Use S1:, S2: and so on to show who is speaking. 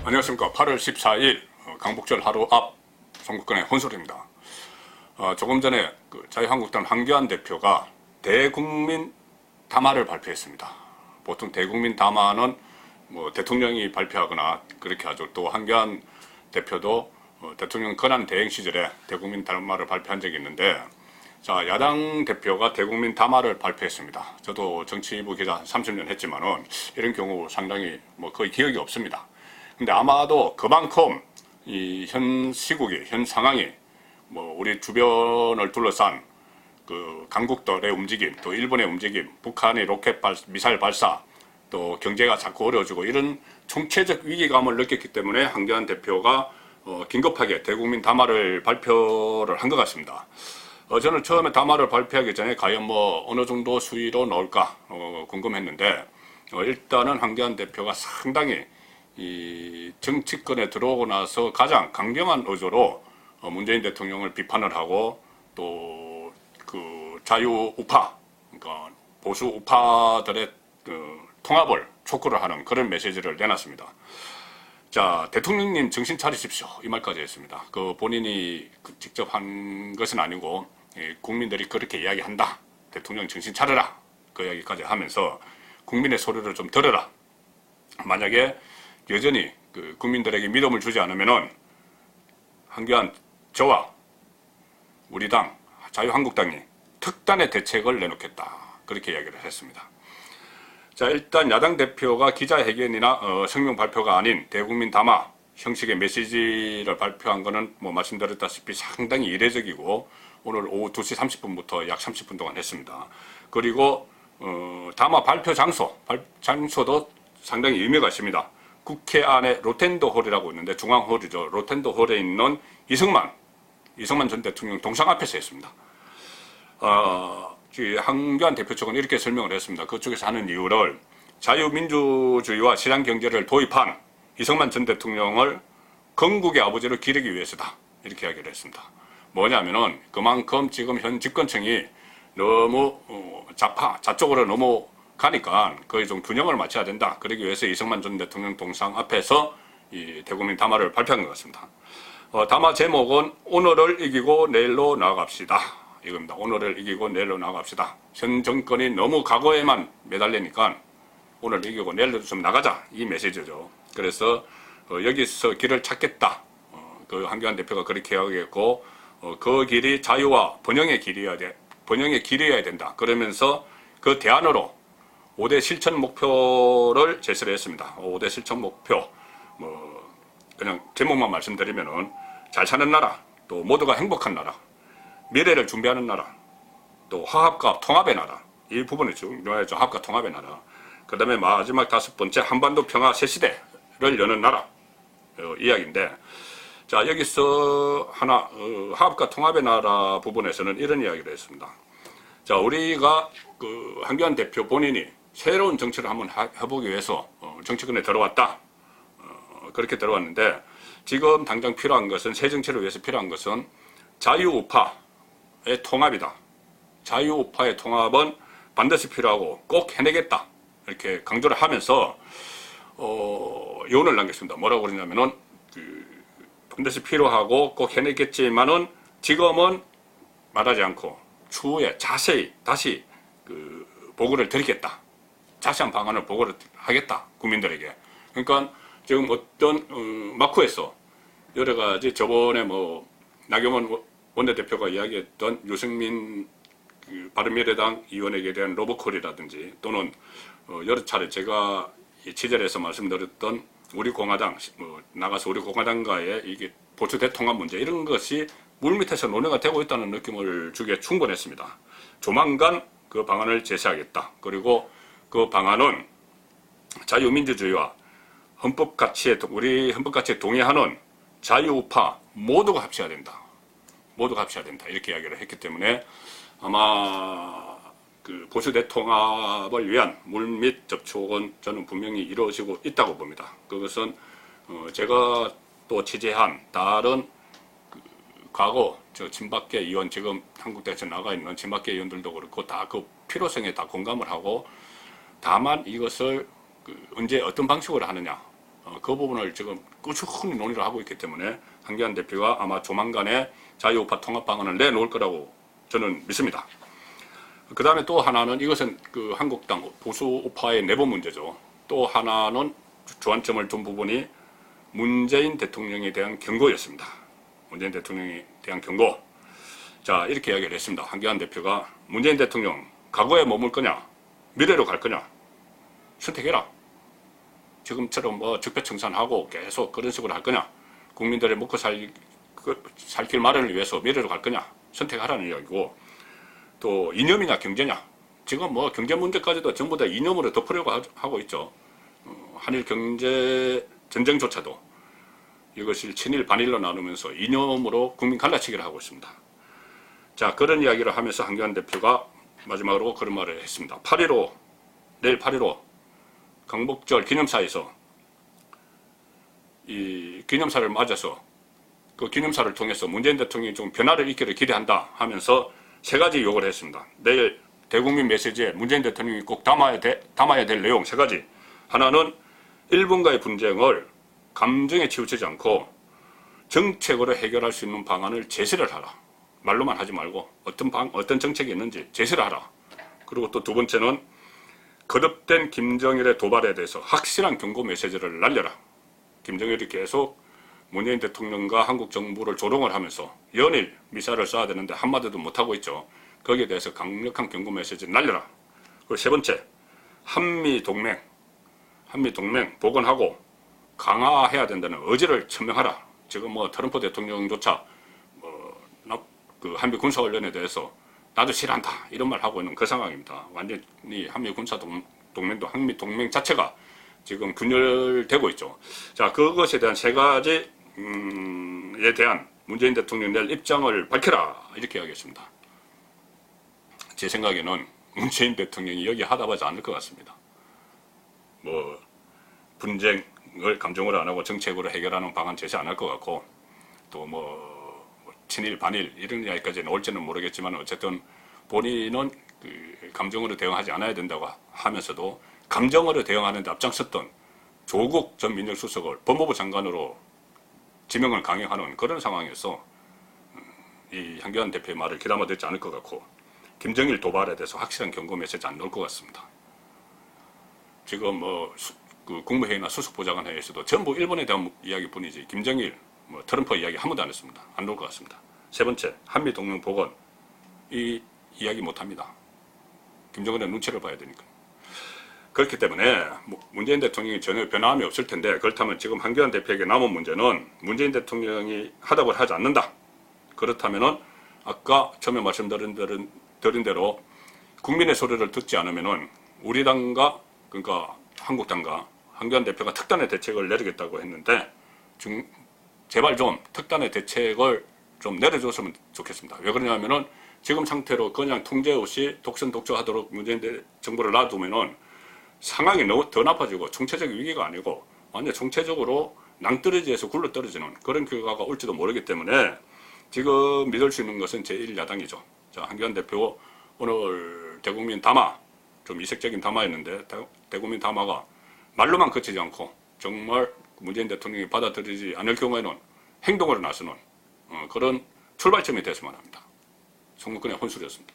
S1: 안녕하십니까. 8월 14일 강복절 하루 앞 선거권의 혼술입니다. 조금 전에 자유한국당 황교안 대표가 대국민 담화를 발표했습니다. 보통 대국민 담화는 뭐 대통령이 발표하거나 그렇게 하죠. 또 황교안 대표도 대통령 권한 대행 시절에 대국민 담화를 발표한 적이 있는데, 자, 야당 대표가 대국민 담화를 발표했습니다. 저도 정치부 기자 30년 했지만은 이런 경우 상당히 거의 기억이 없습니다. 근데 아마도 그만큼 이 현 시국이, 현 상황이 우리 주변을 둘러싼 그 강국들의 움직임, 또 일본의 움직임, 북한의 미사일 발사, 또 경제가 자꾸 어려워지고 이런 총체적 위기감을 느꼈기 때문에 황교안 대표가 긴급하게 대국민 담화를 발표를 한 것 같습니다. 저는 처음에 담화를 발표하기 전에 과연 어느 정도 수위로 나올까 궁금했는데, 일단은 황교안 대표가 상당히 이 정치권에 들어오고 나서 가장 강경한 어조로 문재인 대통령을 비판을 하고, 또 그 자유우파, 그러니까 보수 우파들의 통합을 촉구를 하는 그런 메시지를 내놨습니다. 자, 대통령님 정신 차리십시오, 이 말까지 했습니다. 본인이 직접 한 것은 아니고 국민들이 그렇게 이야기한다, 대통령 정신 차려라, 그 이야기까지 하면서 국민의 소리를 좀 들어라. 만약에 여전히 국민들에게 믿음을 주지 않으면은 황교안, 저와 우리 당 자유한국당이 특단의 대책을 내놓겠다, 그렇게 이야기를 했습니다. 자, 일단 야당 대표가 기자회견이나 성명 발표가 아닌 대국민 담화 형식의 메시지를 발표한 것은 말씀드렸다시피 상당히 이례적이고, 오늘 오후 2시 30분부터 약 30분 동안 했습니다. 그리고 담화 발표 장소도 상당히 의미가 있습니다. 국회 안에 로텐도 홀이라고 있는데, 중앙홀이죠. 로텐도 홀에 있는 이승만 전 대통령 동상 앞에서 했습니다. 황교안 대표 측은 이렇게 설명을 했습니다. 그쪽에서 하는 이유를 자유민주주의와 시장경제를 도입한 이승만 전 대통령을 건국의 아버지로 기리기 위해서다, 이렇게 이야기를 했습니다. 뭐냐면은 그만큼 지금 현 집권층이 너무 좌쪽으로 너무 가니까 거의 좀 균형을 맞춰야 된다. 그러기 위해서 이승만 전 대통령 동상 앞에서 이 대국민 담화를 발표한 것 같습니다. 담화 제목은 오늘을 이기고 내일로 나아갑시다, 이겁니다. 오늘을 이기고 내일로 나아갑시다. 현 정권이 너무 과거에만 매달리니까 오늘 이기고 내일로 좀 나가자, 이 메시지죠. 그래서 여기서 길을 찾겠다, 황교안 대표가 그렇게 이야기했고, 그 길이 자유와 번영의 길이어야 된다. 그러면서 그 대안으로 5대 실천 목표를 제시를 했습니다. 5대 실천 목표, 그냥 제목만 말씀드리면은 잘 사는 나라, 또 모두가 행복한 나라, 미래를 준비하는 나라, 또 화합과 통합의 나라, 이 부분이 중요하죠. 화합과 통합의 나라. 그 다음에 마지막 5번째, 한반도 평화 새 시대를 여는 나라, 이야기인데, 자, 여기서 하나 화합과 통합의 나라 부분에서는 이런 이야기를 했습니다. 자, 우리가 황교안 대표 본인이 새로운 정치를 한번 해보기 위해서 정치권에 들어왔다, 그렇게 들어왔는데, 지금 당장 필요한 것은, 새 정치를 위해서 필요한 것은 자유우파의 통합이다. 자유우파의 통합은 반드시 필요하고 꼭 해내겠다, 이렇게 강조를 하면서 요원을 남겼습니다. 뭐라고 그러냐면은 반드시 필요하고 꼭 해내겠지만은 지금은 말하지 않고 추후에 자세히 다시 보고를 드리겠다, 자세한 방안을 보고를 하겠다, 국민들에게. 그러니까 지금 어떤 마쿠에서 여러 가지, 저번에 나경원 원내대표가 이야기했던 유승민 바른미래당 의원에게 대한 로보콜이라든지, 또는 여러 차례 제가 취재를 해서 말씀드렸던 우리 공화당, 나가서 우리 공화당과의 이게 보수 대통합 문제, 이런 것이 물밑에서 논의가 되고 있다는 느낌을 주기에 충분했습니다. 조만간 그 방안을 제시하겠다. 그리고 그 방안은 자유민주주의와 우리 헌법가치에 동의하는 자유우파 모두가 합쳐야 된다. 모두가 합쳐야 된다, 이렇게 이야기를 했기 때문에 아마 보수 대통합을 위한 물밑 접촉은 저는 분명히 이루어지고 있다고 봅니다. 그것은 제가 또 취재한 다른 과거 친박계 의원, 지금 한국대에서 나가 있는 친박계 의원들도 그렇고 다 그 필요성에 다 공감을 하고, 다만 이것을 언제 어떤 방식으로 하느냐, 그 부분을 지금 꾸준히 논의를 하고 있기 때문에 한기환 대표가 아마 조만간에 자유우파 통합 방안을 내놓을 거라고 저는 믿습니다. 그 다음에 또 하나는 이것은 그 한국당 보수 우파의 내부 문제죠. 또 하나는 주안점을 둔 부분이 문재인 대통령에 대한 경고였습니다. 문재인 대통령에 대한 경고. 자, 이렇게 이야기를 했습니다. 한기환 대표가 문재인 대통령 과거에 머물 거냐 미래로 갈 거냐 선택해라. 지금처럼 뭐 적폐청산하고 계속 그런 식으로 할 거냐, 국민들의 먹고 살 길 마련을 위해서 미래로 갈 거냐 선택하라는 이야기고, 또 이념이냐 경제냐, 지금 뭐 경제 문제까지도 전부 다 이념으로 덮으려고 하고 있죠. 한일 경제 전쟁조차도 이것을 친일 반일로 나누면서 이념으로 국민 갈라치기를 하고 있습니다. 자, 그런 이야기를 하면서 한기환 대표가 마지막으로 그런 말을 했습니다. 내일 8.15 광복절 기념사에서 이 기념사를 맞아서 그 기념사를 통해서 문재인 대통령이 좀 변화를 있기를 기대한다 하면서 세 가지 요구를 했습니다. 내일 대국민 메시지에 문재인 대통령이 꼭 담아야 될 내용 세 가지. 하나는 일본과의 분쟁을 감정에 치우치지 않고 정책으로 해결할 수 있는 방안을 제시를 하라. 말로만 하지 말고 어떤 정책이 있는지 제시를 하라. 그리고 또 두 번째는 거듭된 김정일의 도발에 대해서 확실한 경고 메시지를 날려라. 김정일이 계속 문재인 대통령과 한국 정부를 조롱을 하면서 연일 미사일을 쏴야 되는데 한마디도 못하고 있죠. 거기에 대해서 강력한 경고 메시지를 날려라. 그리고 세 번째, 한미동맹 복원하고 강화해야 된다는 의지를 천명하라. 지금 뭐 트럼프 대통령조차 그 한미 군사훈련에 대해서 나도 싫어한다 이런 말 하고 있는 그 상황입니다. 완전히 한미 군사 동맹도 한미 동맹 자체가 지금 균열되고 있죠. 자, 그것에 대한 세 가지에 대한 문재인 대통령이 낼 입장을 밝혀라 이렇게 이야기했습니다. 제 생각에는 문재인 대통령이 여기 하답하지 않을 것 같습니다. 뭐 분쟁을 감정으로 안 하고 정책으로 해결하는 방안 제시 안 할 것 같고, 또 뭐 친일 반일 이런 이야기까지 나올지는 모르겠지만 어쨌든 본인은 그 감정으로 대응하지 않아야 된다고 하면서도 감정으로 대응하는 데 앞장섰던 조국 전 민정수석을 법무부 장관으로 지명을 강행하는 그런 상황에서 이 한기환 대표의 말을 귀담아 듣지 않을 것 같고, 김정일 도발에 대해서 확실한 경고 메시지 안 나올 것 같습니다. 지금 뭐 그 국무회의나 수석보좌관 회의에서도 전부 일본에 대한 이야기뿐이지 김정일 뭐 트럼프 이야기 한 번도 안 했습니다. 안 나올 것 같습니다. 세 번째, 한미동맹 복원 이 이야기 못합니다. 김정은의 눈치를 봐야 되니까. 그렇기 때문에 문재인 대통령이 전혀 변함이 없을 텐데, 그렇다면 지금 한기환 대표에게 남은 문제는 문재인 대통령이 하답을 하지 않는다. 그렇다면은 아까 처음에 말씀드린 대로 국민의 소리를 듣지 않으면은 우리 당과 그러니까 한국당과 한기환 대표가 특단의 대책을 내리겠다고 했는데 제발 좀 특단의 대책을 좀 내려줬으면 좋겠습니다. 왜 그러냐면은 지금 상태로 그냥 통제 없이 독선 독조하도록 문재인 정부를 놔두면은 상황이 너무 더 나빠지고 총체적 위기가 아니고 완전 총체적으로 낭떠러지에서 굴러떨어지는 그런 결과가 올지도 모르기 때문에 지금 믿을 수 있는 것은 제1야당이죠. 자, 한기환 대표 오늘 대국민 담화, 좀 이색적인 담화였는데 대국민 담화가 말로만 그치지 않고 정말 문재인 대통령이 받아들이지 않을 경우에는 행동으로 나서는 그런 출발점이 됐으면 합니다. 송국근의 혼술이었습니다.